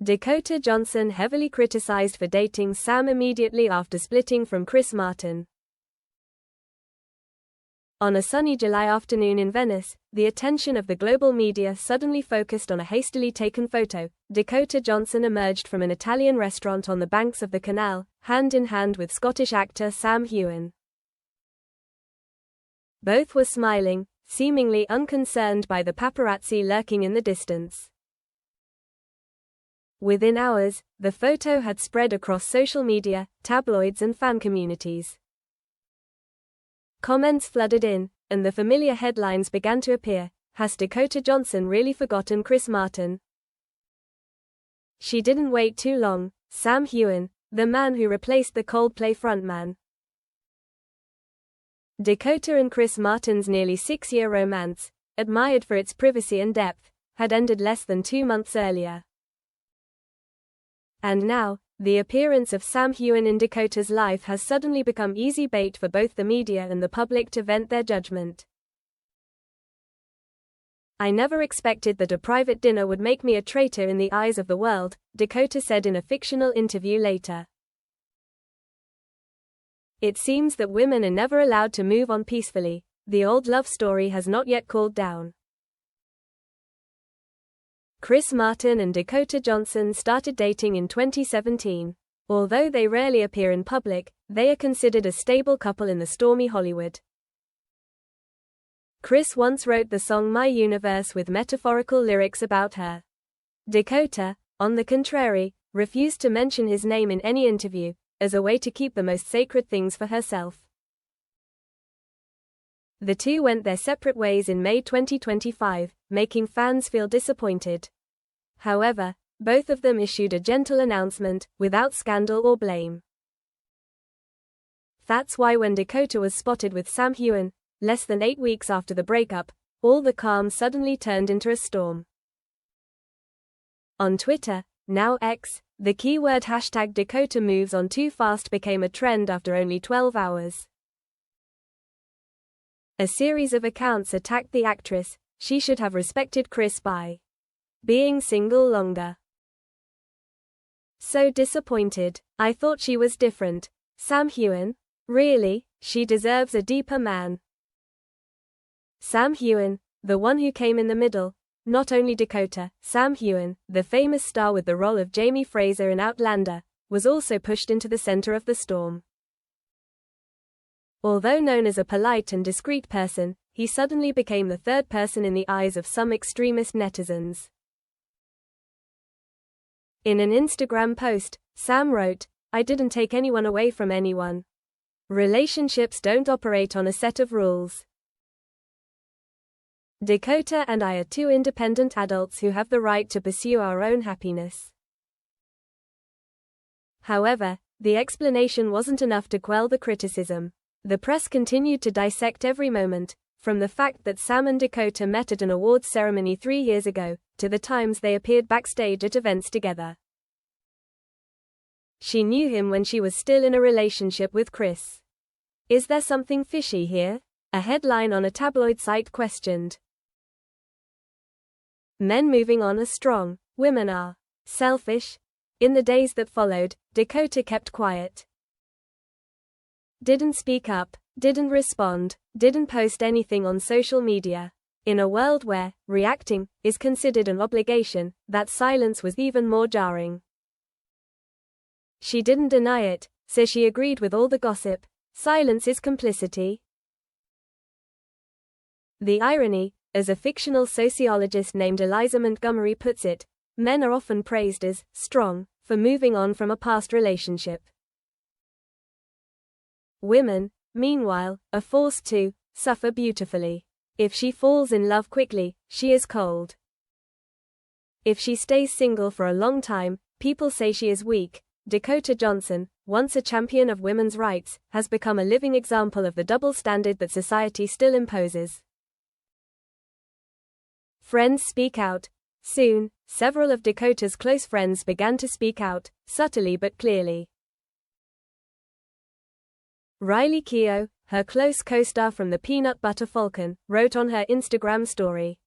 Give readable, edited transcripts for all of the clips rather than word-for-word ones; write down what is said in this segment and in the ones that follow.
Dakota Johnson heavily criticized for dating Sam immediately after splitting from Chris Martin. On a sunny July afternoon in Venice, the attention of the global media suddenly focused on a hastily taken photo. Dakota Johnson emerged from an Italian restaurant on the banks of the canal, hand in hand with Scottish actor Sam Heughan. Both were smiling, seemingly unconcerned by the paparazzi lurking in the distance. Within hours, the photo had spread across social media, tabloids and fan communities. Comments flooded in, and the familiar headlines began to appear. Has Dakota Johnson really forgotten Chris Martin? She didn't wait too long. Sam Heughan, the man who replaced the Coldplay frontman. Dakota and Chris Martin's nearly 6-year romance, admired for its privacy and depth, had ended less than 2 months earlier. And now, the appearance of Sam Heughan in Dakota's life has suddenly become easy bait for both the media and the public to vent their judgment. "I never expected that a private dinner would make me a traitor in the eyes of the world," Dakota said in a fictional interview later. "It seems that women are never allowed to move on peacefully. The old love story has not yet cooled down." Chris Martin and Dakota Johnson started dating in 2017. Although they rarely appear in public, they are considered a stable couple in the stormy Hollywood. Chris once wrote the song My Universe with metaphorical lyrics about her. Dakota, on the contrary, refused to mention his name in any interview, as a way to keep the most sacred things for herself. The two went their separate ways in May 2025, making fans feel disappointed. However, both of them issued a gentle announcement, without scandal or blame. That's why when Dakota was spotted with Sam Heughan, less than 8 weeks after the breakup, all the calm suddenly turned into a storm. On Twitter, now X, the keyword hashtag Dakota moves on too fast became a trend after only 12 hours. A series of accounts attacked the actress. She should have respected Chris by being single longer. So disappointed. I thought she was different. Sam Heughan? Really? She deserves a deeper man. Sam Heughan, the one who came in the middle. Not only Dakota, Sam Heughan, the famous star with the role of Jamie Fraser in Outlander, was also pushed into the center of the storm. Although known as a polite and discreet person, he suddenly became the third person in the eyes of some extremist netizens. In an Instagram post, Sam wrote, "I didn't take anyone away from anyone. Relationships don't operate on a set of rules. Dakota and I are two independent adults who have the right to pursue our own happiness." However, the explanation wasn't enough to quell the criticism. The press continued to dissect every moment, from the fact that Sam and Dakota met at an awards ceremony 3 years ago, to the times they appeared backstage at events together. She knew him when she was still in a relationship with Chris. Is there something fishy here? A headline on a tabloid site questioned. Men moving on are strong, women are selfish. In the days that followed, Dakota kept quiet. Didn't speak up, didn't respond, didn't post anything on social media. In a world where reacting is considered an obligation, that silence was even more jarring. She didn't deny it, so she agreed with all the gossip. Silence is complicity. The irony, as a fictional sociologist named Eliza Montgomery puts it, men are often praised as strong for moving on from a past relationship. Women, meanwhile, are forced to suffer beautifully. If she falls in love quickly, she is cold. If she stays single for a long time, people say she is weak. Dakota Johnson, once a champion of women's rights, has become a living example of the double standard that society still imposes. Friends speak out. Soon, several of Dakota's close friends began to speak out, subtly but clearly. Riley Keough, her close co-star from the Peanut Butter Falcon, wrote on her Instagram story,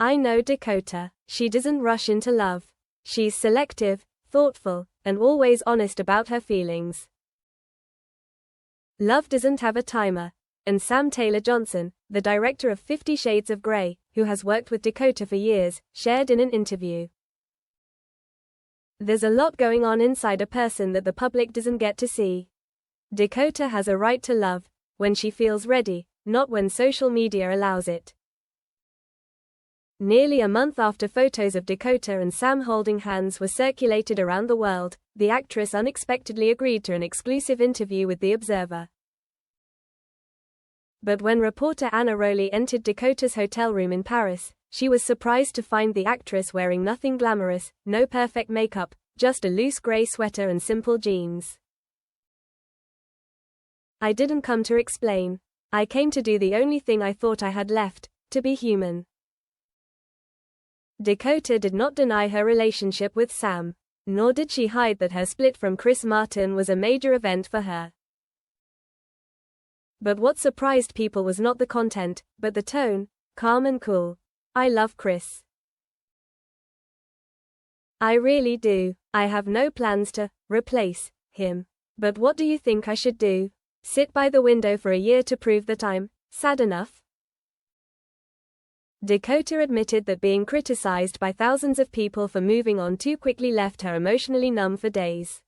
I know Dakota. She doesn't rush into love. She's selective, thoughtful, and always honest about her feelings. Love doesn't have a timer. And Sam Taylor Johnson, the director of 50 Shades of Grey, who has worked with Dakota for years, shared in an interview. There's a lot going on inside a person that the public doesn't get to see. Dakota has a right to love, when she feels ready, not when social media allows it. Nearly a month after photos of Dakota and Sam holding hands were circulated around the world, the actress unexpectedly agreed to an exclusive interview with The Observer. But when reporter Anna Rowley entered Dakota's hotel room in Paris, she was surprised to find the actress wearing nothing glamorous, no perfect makeup, just a loose grey sweater and simple jeans. I didn't come to explain. I came to do the only thing I thought I had left, to be human. Dakota did not deny her relationship with Sam, nor did she hide that her split from Chris Martin was a major event for her. But what surprised people was not the content, but the tone, calm and cool. I love Chris. I really do. I have no plans to replace him. But what do you think I should do? Sit by the window for a year to prove that I'm sad enough? Dakota admitted that being criticized by thousands of people for moving on too quickly left her emotionally numb for days.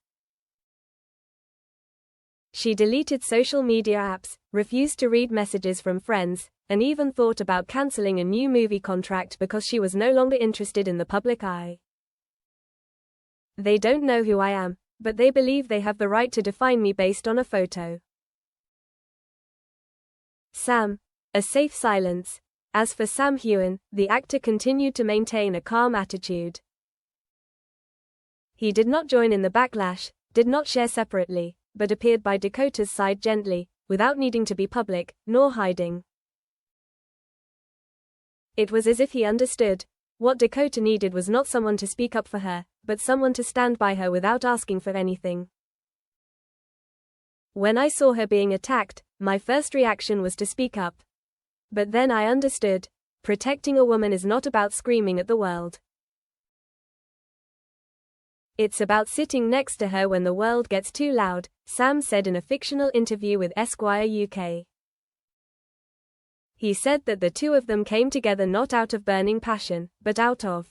She deleted social media apps, refused to read messages from friends, and even thought about canceling a new movie contract because she was no longer interested in the public eye. They don't know who I am, but they believe they have the right to define me based on a photo. Sam. A safe silence. As for Sam Heughan, the actor continued to maintain a calm attitude. He did not join in the backlash, did not share separately, but appeared by Dakota's side gently, without needing to be public, nor hiding. It was as if he understood. What Dakota needed was not someone to speak up for her, but someone to stand by her without asking for anything. When I saw her being attacked, my first reaction was to speak up. But then I understood. Protecting a woman is not about screaming at the world. It's about sitting next to her when the world gets too loud, Sam said in a fictional interview with Esquire UK. He said that the two of them came together not out of burning passion, but out of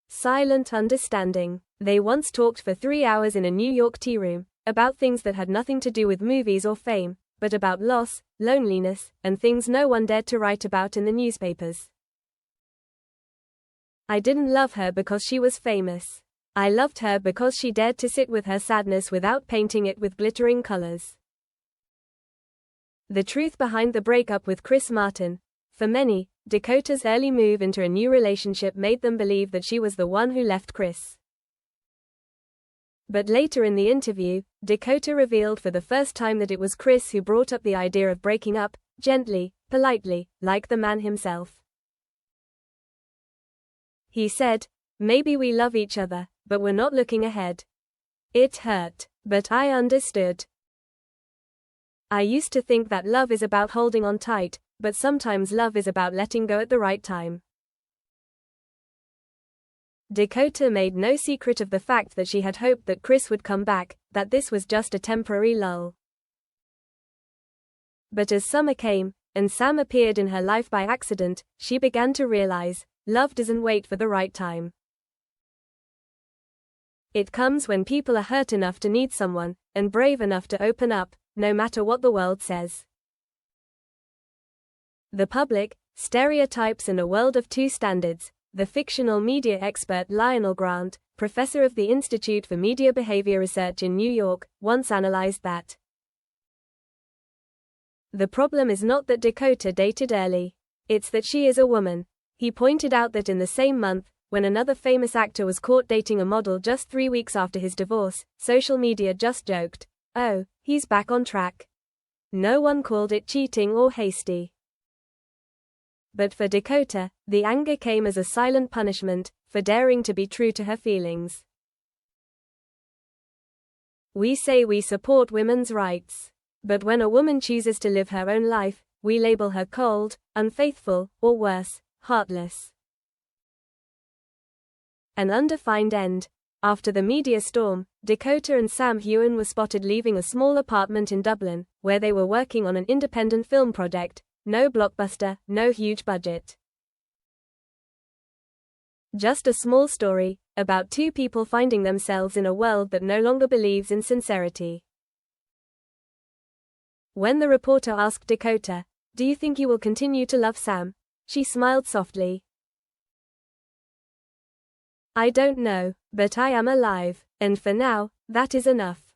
silent understanding. They once talked for 3 hours in a New York tea room, about things that had nothing to do with movies or fame, but about loss, loneliness, and things no one dared to write about in the newspapers. I didn't love her because she was famous. I loved her because she dared to sit with her sadness without painting it with glittering colors. The truth behind the breakup with Chris Martin. For many, Dakota's early move into a new relationship made them believe that she was the one who left Chris. But later in the interview, Dakota revealed for the first time that it was Chris who brought up the idea of breaking up, gently, politely, like the man himself. He said, "Maybe we love each other, but we're not looking ahead. It hurt, but I understood. I used to think that love is about holding on tight, but sometimes love is about letting go at the right time." Dakota made no secret of the fact that she had hoped that Chris would come back, that this was just a temporary lull. But as summer came, and Sam appeared in her life by accident, she began to realize, love doesn't wait for the right time. It comes when people are hurt enough to need someone, and brave enough to open up, no matter what the world says. The public, stereotypes and a world of two standards. The fictional media expert Lionel Grant, professor of the Institute for Media Behavior Research in New York, once analyzed that the problem is not that Dakota dated early. It's that she is a woman. He pointed out that in the same month, when another famous actor was caught dating a model just 3 weeks after his divorce, social media just joked, "Oh, he's back on track." No one called it cheating or hasty. But for Dakota, the anger came as a silent punishment, for daring to be true to her feelings. We say we support women's rights. But when a woman chooses to live her own life, we label her cold, unfaithful, or worse, heartless. An undefined end. After the media storm, Dakota and Sam Heughan were spotted leaving a small apartment in Dublin, where they were working on an independent film project. No blockbuster, no huge budget. Just a small story, about two people finding themselves in a world that no longer believes in sincerity. When the reporter asked Dakota, "Do you think you will continue to love Sam?" she smiled softly. "I don't know, but I am alive, and for now, that is enough."